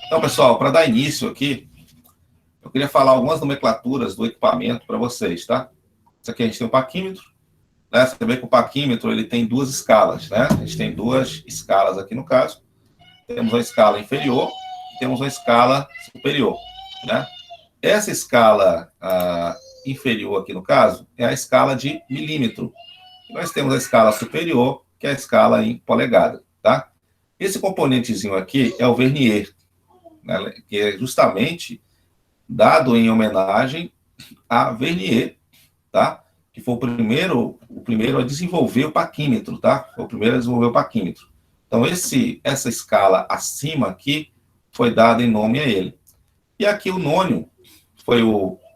Então, pessoal, para dar início aqui, eu queria falar algumas nomenclaturas do equipamento para vocês, tá? Isso aqui a gente tem o paquímetro, né? Você vê que o paquímetro ele tem duas escalas, né? A gente tem duas escalas aqui no caso. Temos uma escala inferior e temos uma escala superior, né? Essa escala inferior aqui no caso é a escala de milímetro. E nós temos a escala superior, que é a escala em polegada, tá? Esse componentezinho aqui é o vernier, né? Que é justamente dado em homenagem a Vernier, tá? Que foi o primeiro a desenvolver o paquímetro, tá? Foi o primeiro a desenvolver o paquímetro. Então, essa escala acima aqui foi dada em nome a ele. E aqui o nônio foi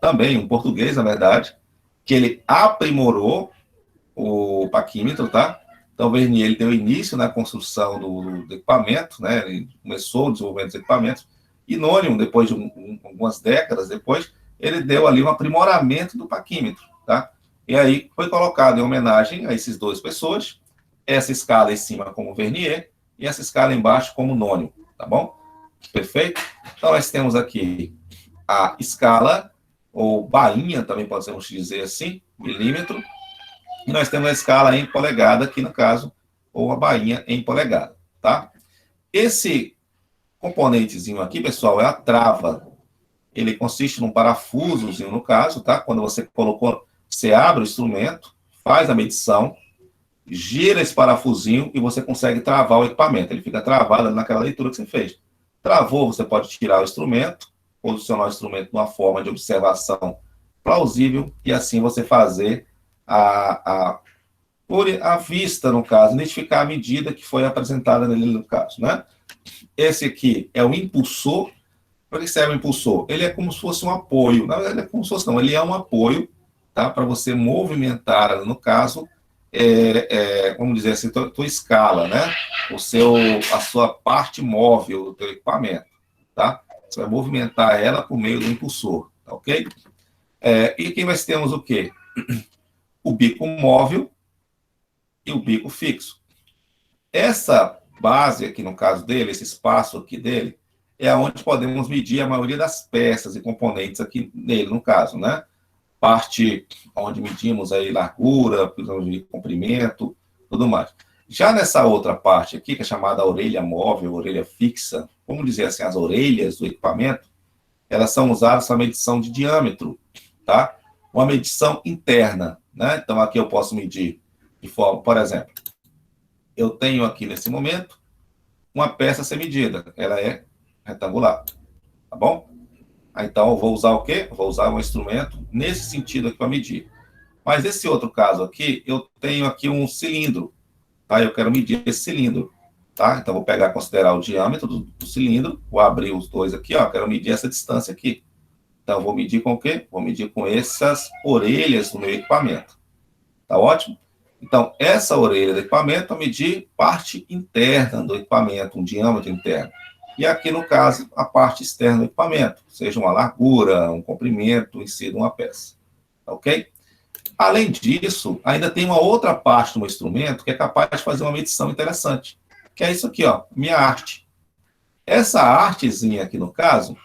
também um português, na verdade, que ele aprimorou o paquímetro, tá? Então, o Vernier ele deu início na construção do equipamento, né? Ele começou o desenvolvimento dos equipamentos, e Nônio, depois de algumas décadas depois, ele deu ali um aprimoramento do paquímetro, tá? E aí foi colocado em homenagem a esses duas pessoas, essa escala em cima como Vernier e essa escala embaixo como Nônio, tá bom? Perfeito? Então, nós temos aqui a escala, ou bainha, também podemos dizer assim, milímetro, e nós temos a escala em polegada, aqui no caso, ou a bainha em polegada, tá? Esse componentezinho aqui, pessoal, é a trava. Ele consiste num parafusozinho, no caso, tá? Quando você colocou, você abre o instrumento, faz a medição, gira esse parafusinho e você consegue travar o equipamento. Ele fica travado ali naquela leitura que você fez. Travou, você pode tirar o instrumento, posicionar o instrumento de uma forma de observação plausível e assim você fazer por a vista, no caso, identificar a medida que foi apresentada nele, no caso, né? Esse aqui é o impulsor. Para que serve o impulsor? Ele é como se fosse um apoio. Na verdade, é como se fosse, não, ele é um apoio, tá? Para você movimentar, no caso, vamos dizer assim, tua escala, né? A sua parte móvel do teu equipamento, tá? Você vai movimentar ela por meio do impulsor, tá ok? E aqui nós temos o quê? O bico móvel e o bico fixo. Essa base aqui, no caso dele, esse espaço aqui dele, é onde podemos medir a maioria das peças e componentes aqui nele, no caso, né? Parte onde medimos aí largura, comprimento, tudo mais. Já nessa outra parte aqui, que é chamada orelha móvel, orelha fixa, vamos dizer assim, as orelhas do equipamento, elas são usadas para medição de diâmetro, tá? Uma medição interna, né? Então, aqui eu posso medir de forma, por exemplo, eu tenho aqui nesse momento uma peça a ser medida, ela é retangular, tá bom? Então, eu vou usar o quê? Eu vou usar um instrumento nesse sentido aqui para medir. Mas nesse outro caso aqui, eu tenho aqui um cilindro, tá? Eu quero medir esse cilindro, tá? Então, vou pegar, considerar o diâmetro do cilindro, vou abrir os dois aqui, ó, quero medir essa distância aqui. Então, vou medir com o quê? Vou medir com essas orelhas do meu equipamento. Tá ótimo? Então, essa orelha do equipamento, eu medir parte interna do equipamento, um diâmetro interno. E aqui, no caso, a parte externa do equipamento, seja uma largura, um comprimento em si de uma peça. Ok? Além disso, ainda tem uma outra parte do meu instrumento que é capaz de fazer uma medição interessante, que é isso aqui, ó, minha arte. Essa artezinha aqui, no caso,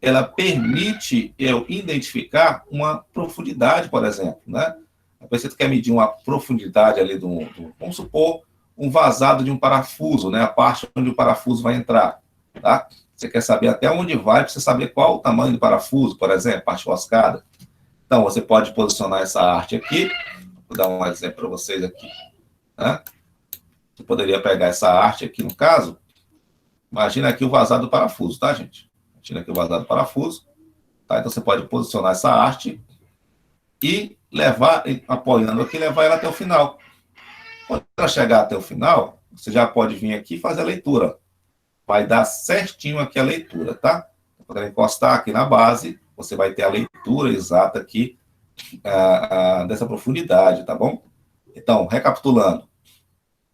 ela permite eu identificar uma profundidade, por exemplo, né? Você quer medir uma profundidade ali vamos supor, um vazado de um parafuso, né? A parte onde o parafuso vai entrar, tá? Você quer saber até onde vai, para você saber qual o tamanho do parafuso, por exemplo, parte roscada. Então, você pode posicionar essa arte aqui. Vou dar um exemplo para vocês aqui, né? Você poderia pegar essa arte aqui, no caso. Imagina aqui o vazado do parafuso, tá, gente? Imagina aqui o vazado do parafuso. Tá? Então, você pode posicionar essa arte e levar, apoiando aqui, levar ela até o final. Quando ela chegar até o final, você já pode vir aqui e fazer a leitura. Vai dar certinho aqui a leitura, tá? Quando ela encostar aqui na base, você vai ter a leitura exata aqui dessa profundidade, tá bom? Então, recapitulando.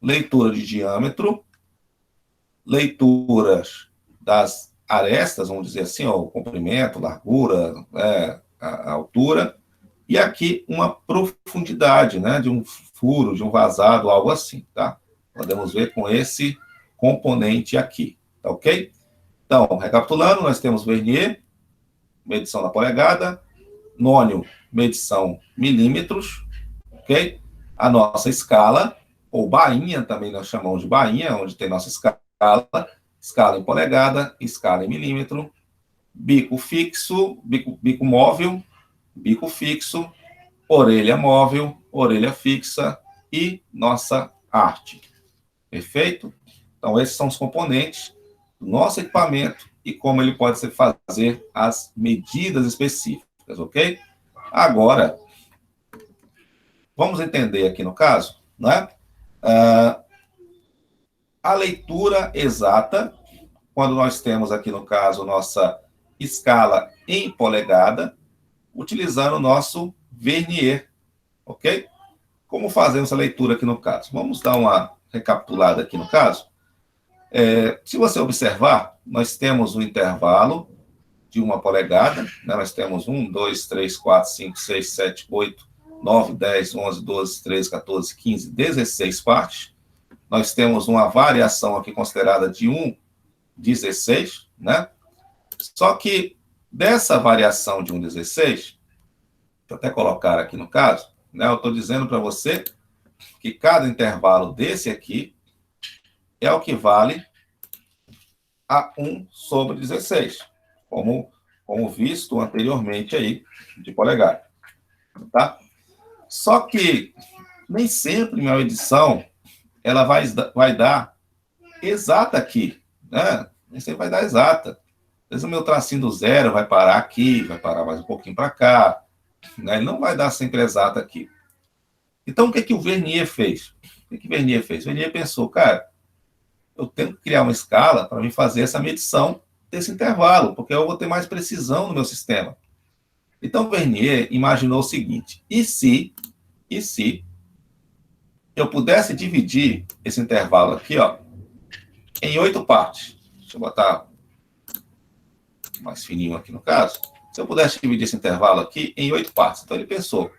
Leitura de diâmetro, leituras das arestas, vamos dizer assim, ó, o comprimento, largura, a altura, e aqui uma profundidade, né, de um furo, de um vazado, algo assim, tá? Podemos ver com esse componente aqui, tá ok? Então, recapitulando, nós temos vernier, medição na polegada, nônio, medição milímetros, ok? A nossa escala, ou bainha, também nós chamamos de bainha, onde tem nossa escala em polegada, escala em milímetro, bico fixo, bico móvel, bico fixo, orelha móvel, orelha fixa e nossa arte. Perfeito? Então, esses são os componentes do nosso equipamento e como ele pode fazer as medidas específicas, ok? Agora, vamos entender aqui no caso, né? A leitura exata, quando nós temos aqui no caso nossa escala em polegada, utilizando o nosso vernier, ok? Como fazemos a leitura aqui no caso? Vamos dar uma recapitulada aqui no caso. Se você observar, nós temos um intervalo de 1 polegada, né? Nós temos 1, 2, 3, 4, 5, 6, 7, 8, 9, 10, 11, 12, 13, 14, 15, 16 partes. Nós temos uma variação aqui considerada de 1,16, né? Só que dessa variação de 1,16, deixa eu até colocar aqui no caso, né? Eu estou dizendo para você que cada intervalo desse aqui é o que vale a 1/16, como visto anteriormente aí, de polegada, tá? Só que nem sempre minha edição ela vai dar exata aqui, né? Nem sempre vai dar exata. Às vezes o meu tracinho do zero vai parar aqui, vai parar mais um pouquinho para cá, né? Ele não vai dar sempre exata aqui. Então, o que o Vernier fez? O que o Vernier fez? O Vernier pensou, cara, eu tenho que criar uma escala para me fazer essa medição desse intervalo, porque eu vou ter mais precisão no meu sistema. Então, o Vernier imaginou o seguinte, e se eu pudesse dividir esse intervalo aqui, ó, em 8 partes. Deixa eu botar mais fininho aqui no caso. Se eu pudesse dividir esse intervalo aqui em 8 partes. Então, ele pensou,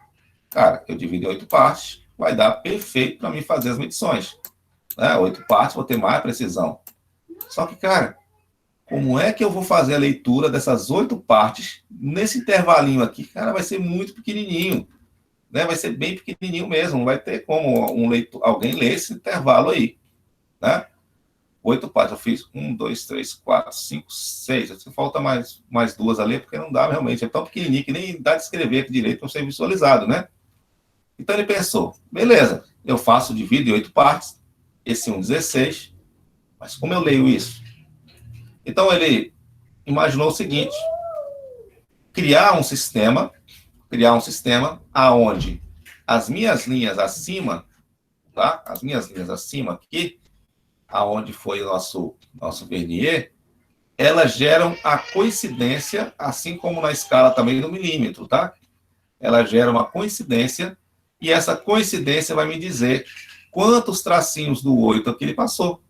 cara, eu divido em 8 partes, vai dar perfeito para mim fazer as medições. Né? 8 partes, vou ter mais precisão. Só que, cara, como é que eu vou fazer a leitura dessas 8 partes nesse intervalinho aqui? Cara, vai ser muito pequenininho. Né? Vai ser bem pequenininho mesmo. Não vai ter como alguém ler esse intervalo aí. Né? 8 partes. Eu fiz 1, 2, 3, 4, 5, 6. Falta mais 2 ali, porque não dá realmente. É tão pequenininho que nem dá de escrever aqui direito para ser visualizado, né? Então ele pensou, beleza, eu divido em 8 partes, esse 1,16, mas como eu leio isso? Então ele imaginou o seguinte, criar um sistema aonde as minhas linhas acima, tá? As minhas linhas acima aqui, aonde foi o nosso vernier, elas geram a coincidência, assim como na escala também do milímetro, tá? Ela gera uma coincidência, e essa coincidência vai me dizer quantos tracinhos do 8 aqui ele passou.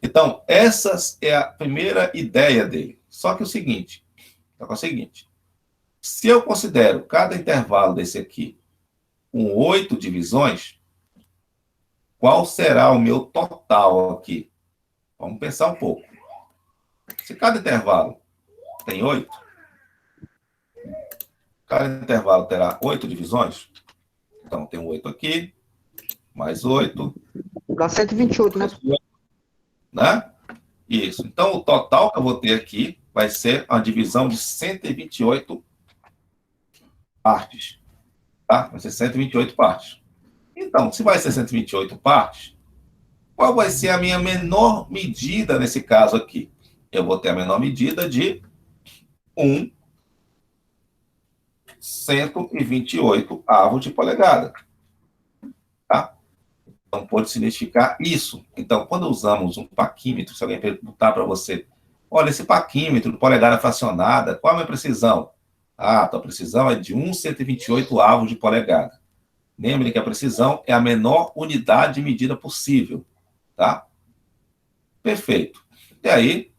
Então, essa é a primeira ideia dele. Só que o seguinte, se eu considero cada intervalo desse aqui com 8 divisões, qual será o meu total aqui? Vamos pensar um pouco. Se cada intervalo tem 8, cada intervalo terá 8 divisões. Então, tem 8 aqui, mais 8. Dá 128, né? Né? Isso. Então, o total que eu vou ter aqui vai ser uma divisão de 128 partes. Tá? Vai ser 128 partes. Então, se vai ser 128 partes, qual vai ser a minha menor medida nesse caso aqui? Eu vou ter a menor medida de 128 avos de polegada. Tá? Então, pode significar isso. Então, quando usamos um paquímetro, se alguém perguntar para você, olha, esse paquímetro, polegada fracionada, qual é a minha precisão? Ah, a tua precisão é de 128 avos de polegada. Lembre que a precisão é a menor unidade de medida possível. Tá? Perfeito. E aí,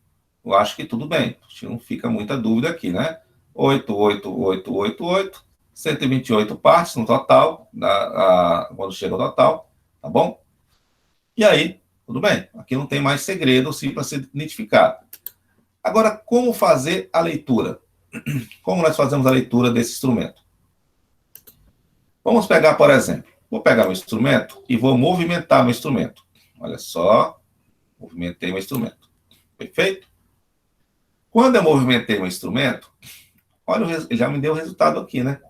eu acho que tudo bem. Não fica muita dúvida aqui, né? 8, 8, 8, 8, 8. 128 partes no total, quando chega ao total, tá bom? E aí, tudo bem. Aqui não tem mais segredo, sim, para ser identificado. Agora, como fazer a leitura? Como nós fazemos a leitura desse instrumento? Vamos pegar, por exemplo, vou pegar meu instrumento e vou movimentar meu instrumento. Olha só, movimentei meu instrumento. Perfeito? Quando eu movimentei meu instrumento, olha, ele já me deu o resultado aqui, né?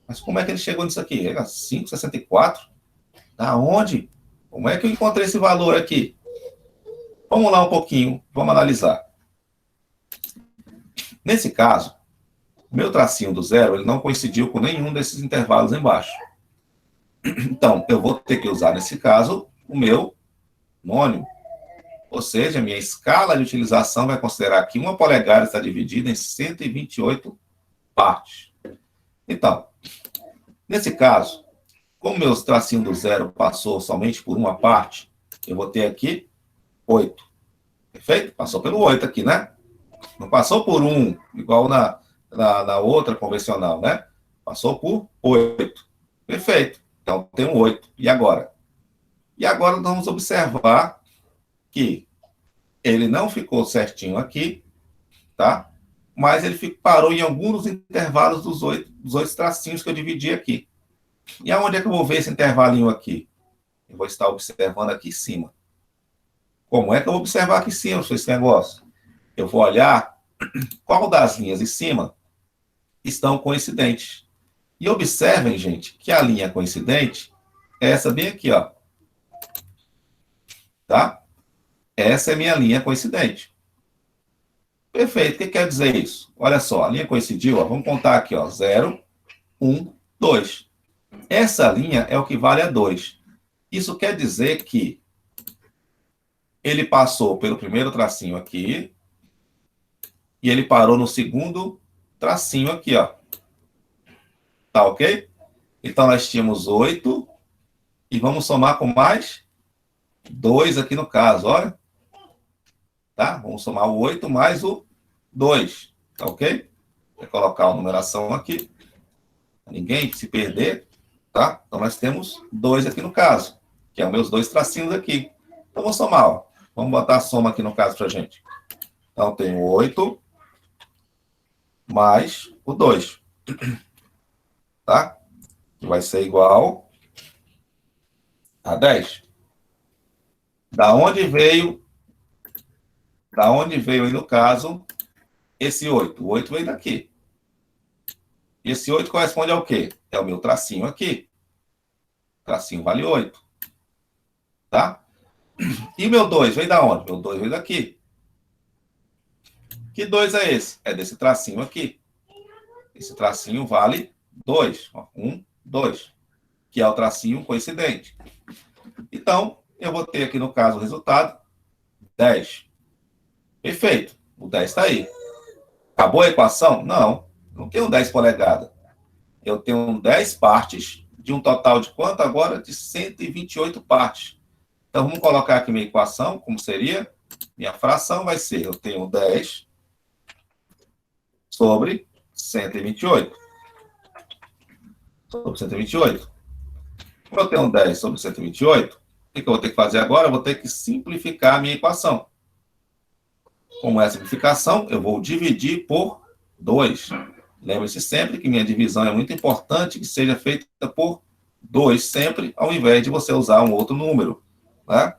Mas como é que ele chegou nisso aqui? Era 5,64? Da onde? Como é que eu encontrei esse valor aqui? Vamos lá um pouquinho, vamos analisar. Nesse caso, meu tracinho do zero, ele não coincidiu com nenhum desses intervalos embaixo. Então, eu vou ter que usar, nesse caso, o meu mônimo. Ou seja, minha escala de utilização vai considerar que uma polegada está dividida em 128 partes. Então, nesse caso, como meu tracinho do zero passou somente por uma parte, eu vou ter aqui 8. Perfeito? Passou pelo 8 aqui, né? Não passou por 1, igual na outra convencional, né? Passou por 8. Perfeito. Então, tem um 8. E agora? E agora nós vamos observar que ele não ficou certinho aqui, tá? Mas ele parou em alguns dos intervalos dos 8 tracinhos que eu dividi aqui. E aonde é que eu vou ver esse intervalinho aqui? Eu vou estar observando aqui em cima. Como é que eu vou observar aqui em cima esse negócio? Eu vou olhar qual das linhas em cima estão coincidentes. E observem, gente, que a linha coincidente é essa bem aqui, ó. Tá? Essa é minha linha coincidente. Perfeito. O que quer dizer isso? Olha só, a linha coincidiu, ó. Vamos contar aqui, ó. 0, 1, 2. Essa linha é o que vale a 2. Isso quer dizer que ele passou pelo primeiro tracinho aqui e ele parou no segundo tracinho aqui, ó. Tá ok? Então, nós tínhamos 8 e vamos somar com mais 2 aqui no caso, olha. Tá? Vamos somar o 8 mais o 2, tá ok? Vou colocar a numeração aqui, pra ninguém se perder, tá? Então, nós temos 2 aqui no caso, que é os meus 2 tracinhos aqui. Então, vamos somar, ó. Vamos botar a soma aqui no caso pra gente. Então, tem 8 mais o 2, tá? Que vai ser igual a 10. Da onde veio aí, no caso, esse 8? O 8 veio daqui. E esse 8 corresponde ao quê? É o meu tracinho aqui. O tracinho vale 8. Tá? E meu 2 veio da onde? Meu 2 veio daqui. Que 2 é esse? É desse tracinho aqui. Esse tracinho vale 2. 1, 2. Que é o tracinho coincidente. Então, eu vou ter aqui, no caso, o resultado 10. Perfeito. O 10 está aí. Acabou a equação? Não. Não tenho 10 polegadas. Eu tenho 10 partes de um total de quanto agora? De 128 partes. Então, vamos colocar aqui minha equação, como seria? Minha fração vai ser, eu tenho 10 sobre 128. Sobre 128. Como eu tenho 10 sobre 128, o que eu vou ter que fazer agora? Eu vou ter que simplificar a minha equação. Como é a simplificação? Eu vou dividir por 2. Lembre-se sempre que minha divisão é muito importante que seja feita por 2 sempre, ao invés de você usar um outro número. Né?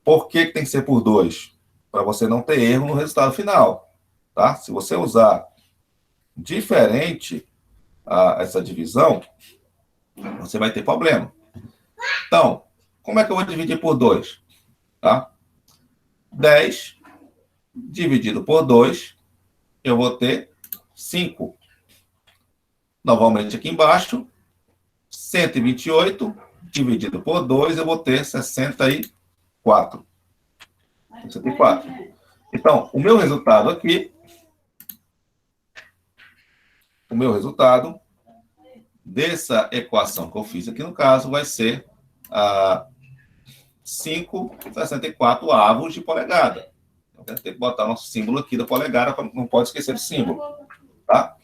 Por que tem que ser por 2? Para você não ter erro no resultado final. Tá? Se você usar diferente essa divisão, você vai ter problema. Então, como é que eu vou dividir por 2? Tá? 10 dividido por 2, eu vou ter 5. Novamente aqui embaixo, 128 dividido por 2, eu vou ter 64. 64. Então, o meu resultado aqui, dessa equação que eu fiz aqui no caso, vai ser 5,64 avos de polegada. Então, tem que botar nosso símbolo aqui da polegada, não pode esquecer do símbolo. Tá?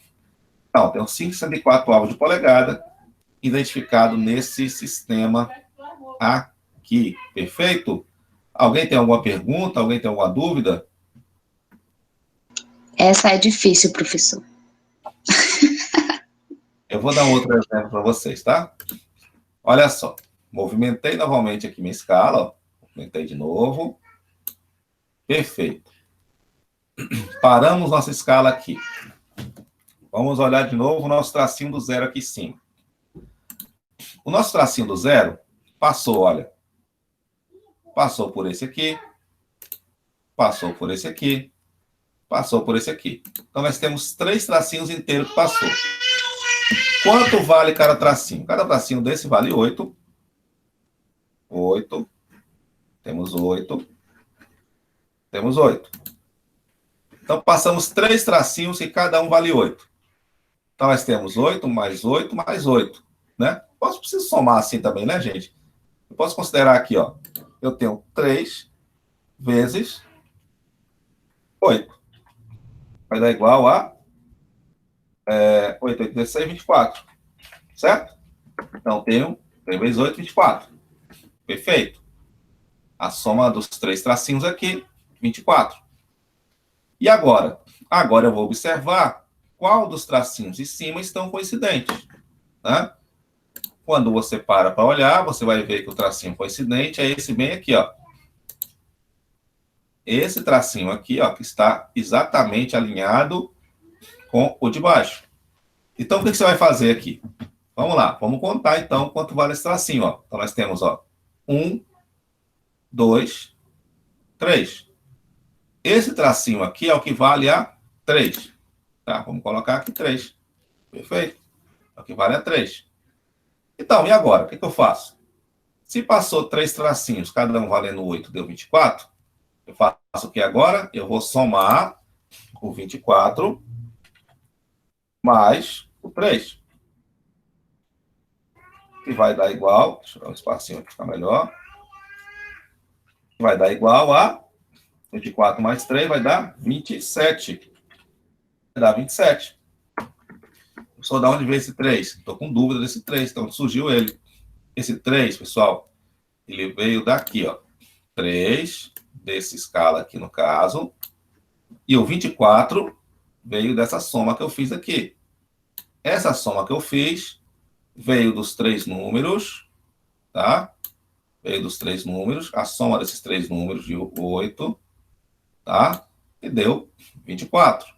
Então, tem 5,64 avos de polegada identificado nesse sistema aqui. Perfeito? Alguém tem alguma pergunta? Alguém tem alguma dúvida? Essa é difícil, professor. Eu vou dar um outro exemplo para vocês, tá? Olha só. Movimentei novamente aqui minha escala, ó. Movimentei de novo. Perfeito. Paramos nossa escala aqui. Vamos olhar de novo o nosso tracinho do zero aqui em cima. O nosso tracinho do zero passou, olha. Passou por esse aqui. Passou por esse aqui. Passou por esse aqui. Então, nós temos 3 tracinhos inteiros que passou. Quanto vale cada tracinho? Cada tracinho desse vale 8. 8. Temos 8. Temos 8. Então, passamos 3 tracinhos e cada um vale 8. Então, nós temos 8 mais 8 mais 8. Né? Preciso somar assim também, né, gente? Eu posso considerar aqui, ó. Eu tenho 3 vezes 8. Vai dar igual a 8, 8, 16, 24. Certo? Então, tenho 3 vezes 8, 24. Perfeito. A soma dos 3 tracinhos aqui, 24. E agora? Agora eu vou observar qual dos tracinhos de cima estão coincidentes. Né? Quando você para olhar, você vai ver que o tracinho coincidente é esse bem aqui, ó. Esse tracinho aqui, ó, que está exatamente alinhado com o de baixo. Então, o que você vai fazer aqui? Vamos lá, vamos contar, então, quanto vale esse tracinho, ó. Então, nós temos, ó, 1, 2, 3. Esse tracinho aqui é o que vale a 3. Tá? Vamos colocar aqui 3. Perfeito? É o que vale a 3. Então, e agora? O que eu faço? Se passou 3 tracinhos, cada um valendo 8, deu 24, eu faço o que agora? Eu vou somar o 24 mais o 3. Que vai dar igual, deixa eu dar um espacinho para ficar melhor. Vai dar igual a 24 mais 3 vai dar 27. Vai dar 27. Só da onde veio esse 3? Estou com dúvida desse 3, então surgiu ele. Esse 3, pessoal, ele veio daqui, ó. 3, dessa escala aqui no caso. E o 24 veio dessa soma que eu fiz aqui. Essa soma que eu fiz veio dos 3 números, tá? Veio dos 3 números, a soma desses 3 números de 8, tá? E deu 24.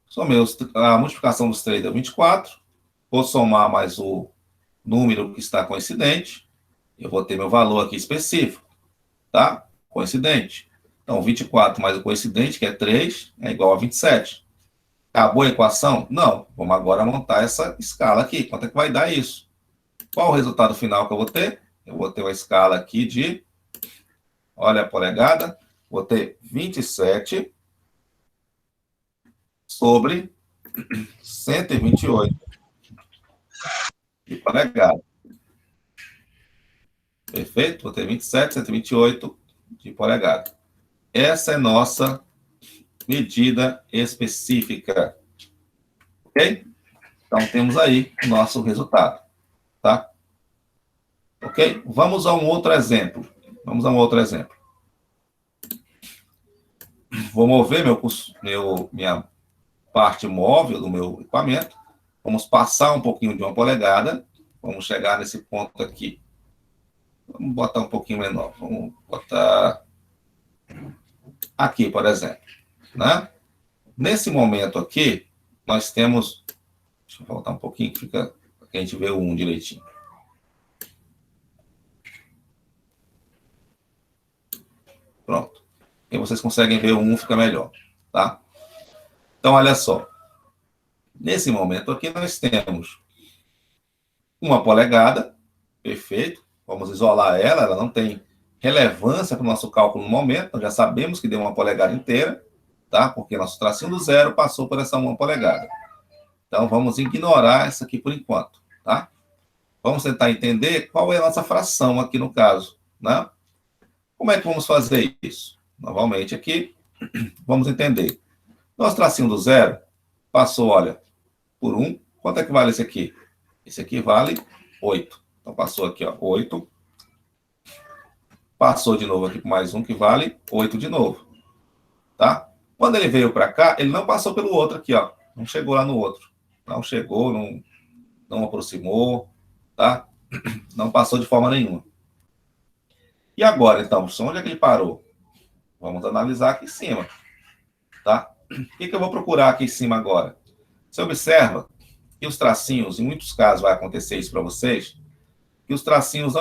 Somei a multiplicação dos 3 deu 24. Vou somar mais o número que está coincidente. Eu vou ter meu valor aqui específico, tá? Coincidente. Então, 24 mais o coincidente, que é 3, é igual a 27. Acabou a equação? Não. Vamos agora montar essa escala aqui. Quanto é que vai dar isso? Qual o resultado final que eu vou ter? Eu vou ter uma escala aqui de... Olha a polegada. Vou ter 27 sobre 128 de polegada. Perfeito? Vou ter 27, 128 de polegada. Essa é nossa medida específica. Ok? Então, temos aí o nosso resultado. Tá? Ok? Vamos a um outro exemplo. Vamos a um outro exemplo. Vou mover minha parte móvel do meu equipamento. Vamos passar um pouquinho de 1 polegada. Vamos chegar nesse ponto aqui. Vamos botar um pouquinho menor. Vamos botar aqui, por exemplo. Né? Nesse momento aqui, nós temos... Deixa eu voltar um pouquinho, que fica... que a gente vê o 1 direitinho. Pronto. E vocês conseguem ver o 1, fica melhor. Tá? Então, olha só. Nesse momento aqui, nós temos 1 polegada. Perfeito. Vamos isolar ela. Ela não tem relevância para o nosso cálculo no momento. Nós já sabemos que deu 1 polegada inteira. Tá? Porque nosso tracinho do zero passou por essa 1 polegada. Então, vamos ignorar essa aqui por enquanto. Tá? Vamos tentar entender qual é a nossa fração aqui no caso. Né? Como é que vamos fazer isso? Novamente aqui, vamos entender. Nosso tracinho do zero passou, olha, por 1. Quanto é que vale esse aqui? Esse aqui vale 8. Então, passou aqui, ó, 8. Passou de novo aqui por mais 1, que vale 8 de novo. Tá? Quando ele veio para cá, ele não passou pelo outro aqui, ó. Não chegou lá no outro. Não chegou, não aproximou, tá? Não passou de forma nenhuma. E agora, então, onde é que ele parou? Vamos analisar aqui em cima, tá? O que eu vou procurar aqui em cima agora? Você observa que os tracinhos, em muitos casos vai acontecer isso para vocês, que os tracinhos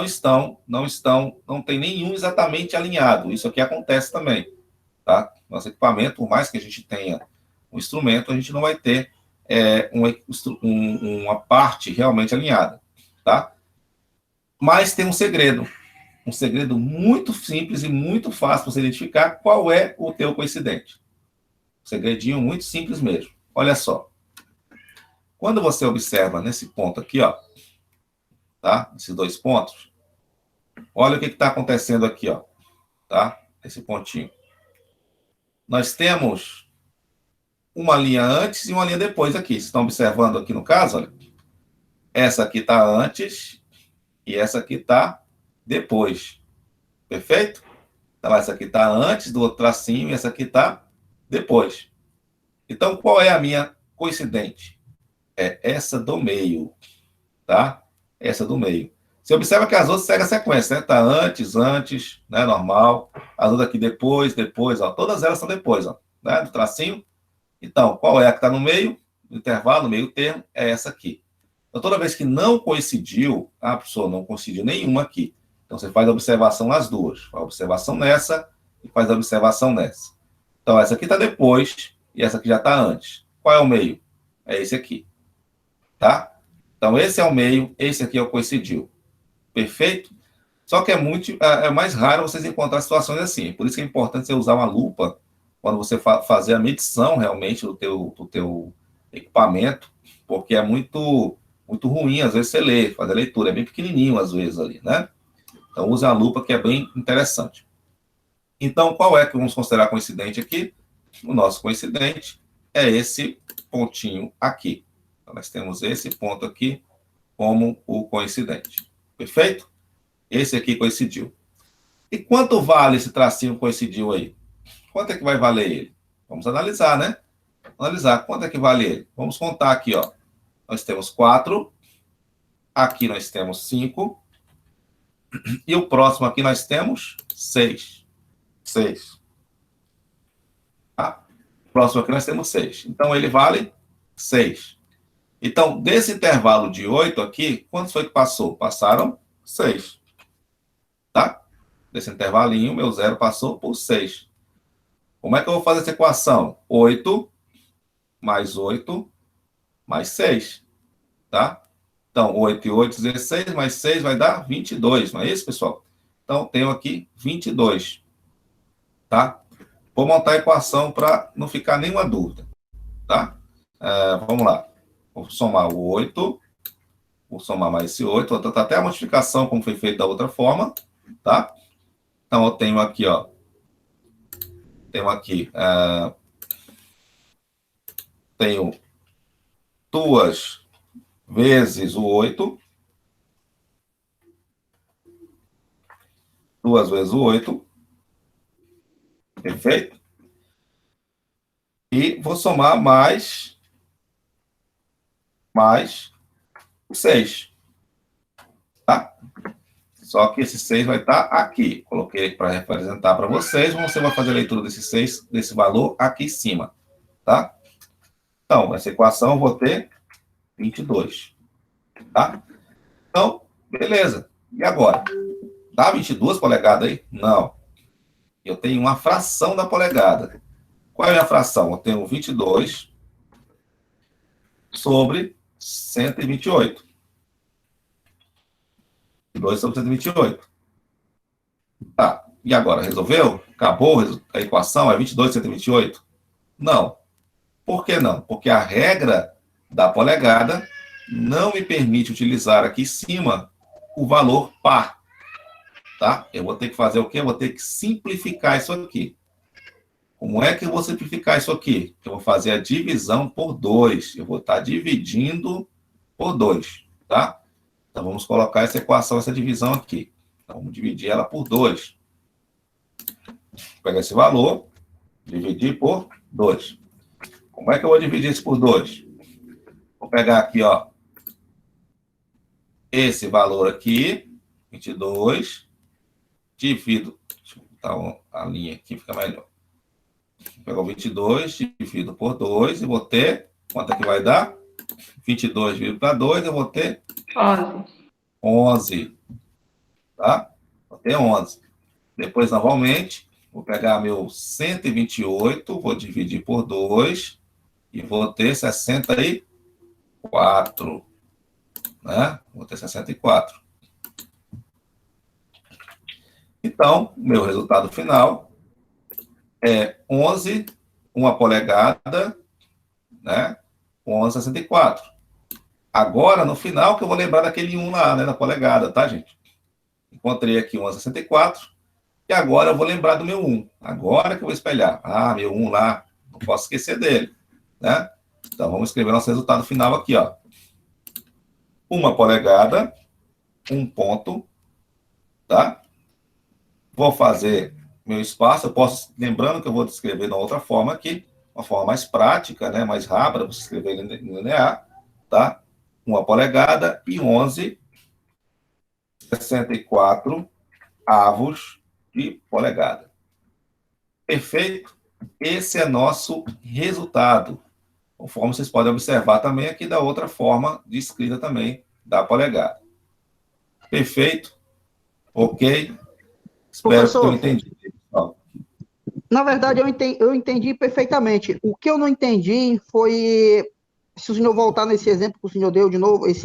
não tem nenhum exatamente alinhado. Isso aqui acontece também, tá? Nosso equipamento, por mais que a gente tenha um instrumento, a gente não vai ter uma parte realmente alinhada, tá? Mas tem um segredo muito simples e muito fácil para você identificar qual é o teu coincidente. Um segredinho muito simples mesmo. Olha só. Quando você observa nesse ponto aqui, ó, tá? Esses dois pontos, olha o que está acontecendo aqui, ó, tá? Esse pontinho. Nós temos uma linha antes e uma linha depois aqui. Vocês estão observando aqui no caso, olha. Essa aqui está antes e essa aqui está depois. Perfeito? Então, essa aqui está antes do outro tracinho e essa aqui está depois. Então, qual é a minha coincidente? É essa do meio, tá? Essa do meio. Você observa que as outras seguem a sequência, né? Tá antes, né? Normal. As outras aqui depois, ó. Todas elas são depois, ó. Né? Do tracinho. Então, qual é a que está no meio? No intervalo, no meio termo, é essa aqui. Então, toda vez que não coincidiu, a pessoa não coincidiu nenhuma aqui. Então, você faz a observação nas duas. Faz a observação nessa e faz a observação nessa. Então, essa aqui está depois e essa aqui já está antes. Qual é o meio? É esse aqui. Tá? Então, esse é o meio, esse aqui é o coincidiu. Perfeito? Só que é mais raro vocês encontrar situações assim. Por isso que é importante você usar uma lupa quando você fazer a medição realmente do teu equipamento, porque é muito ruim, às vezes, você ler, fazer a leitura. É bem pequenininho, às vezes, ali, né? Então, use a lupa, que é bem interessante. Então, qual é que vamos considerar coincidente aqui? O nosso coincidente é esse pontinho aqui. Então, nós temos esse ponto aqui como o coincidente. Perfeito? Esse aqui coincidiu. E quanto vale esse tracinho coincidiu aí? Quanto é que vai valer ele? Vamos analisar, né? Analisar. Quanto é que vale ele? Vamos contar aqui, ó. Nós temos 4. Aqui nós temos 5. E o próximo aqui nós temos 6. 6. Tá? O próximo aqui nós temos 6. Então, ele vale 6. Então, desse intervalo de 8 aqui, quantos foi que passou? Passaram 6. Tá? Desse intervalinho, meu zero passou por 6. Como é que eu vou fazer essa equação? 8 mais 8 mais 6. Tá? Então, 8 e 8, 16, mais 6 vai dar 22. Não é isso, pessoal? Então, tenho aqui 22. Tá? Vou montar a equação para não ficar nenhuma dúvida. Tá? Vamos lá. Vou somar o 8. Vou somar mais esse 8. Vou tentar até a multiplicação, como foi feito da outra forma. Tá? Então, eu tenho aqui, ó. Tenho 2 vezes o 8. 2 vezes o 8. Perfeito? E vou somar mais o 6. Tá? Só que esse 6 vai estar aqui. Coloquei para representar para vocês. Você vai fazer a leitura desse 6, desse valor aqui em cima. Tá? Então, essa equação eu vou ter 22. Tá? Então, beleza. E agora? Dá 22 polegadas aí? Não. Eu tenho uma fração da polegada. Qual é a minha fração? Eu tenho 22 sobre 128. 22 sobre 128. Tá. E agora? Resolveu? Acabou a equação? É 22 sobre 128? Não. Por que não? Porque a regra da polegada não me permite utilizar aqui em cima o valor par. Tá? Eu vou ter que fazer o quê? Eu vou ter que simplificar isso aqui. Como é que eu vou simplificar isso aqui? Eu vou fazer a divisão por 2. Eu vou estar dividindo por 2, tá? Então, vamos colocar essa equação, essa divisão aqui. Então, vamos dividir ela por 2. Vou pegar esse valor, dividir por 2. Como é que eu vou dividir isso por 2? Vou pegar aqui, ó, esse valor aqui, 22, divido, deixa eu botar a linha aqui, fica melhor. Vou pegar o 22, divido por 2 e vou ter, quanto é que vai dar? 22 dividido para 2, eu vou ter 11. Tá? Vou ter 11. Depois, novamente, vou pegar meu 128, vou dividir por 2 e vou ter 64. Né? Vou ter 64. Então, meu resultado final é 11, 1 polegada, né? 11,64. Agora, no final, que eu vou lembrar daquele 1 lá, né, na polegada, tá, gente? Encontrei aqui 11,64. E agora eu vou lembrar do meu 1. Agora que eu vou espelhar. Ah, meu 1 lá, não posso esquecer dele, né? Então, vamos escrever nosso resultado final aqui, ó. 1 polegada, 1 ponto, tá? Vou fazer meu espaço, eu posso, lembrando que eu vou escrever de uma outra forma aqui, uma forma mais prática, né, mais rápida, você escrever em linear, tá? 1 polegada e 11,64 avos de polegada. Perfeito? Esse é nosso resultado. Conforme vocês podem observar também aqui da outra forma de escrita também da polegada. Perfeito? Ok? Espero que eu entendi. Na verdade, eu entendi perfeitamente. O que eu não entendi foi, se o senhor voltar nesse exemplo que o senhor deu de novo, esse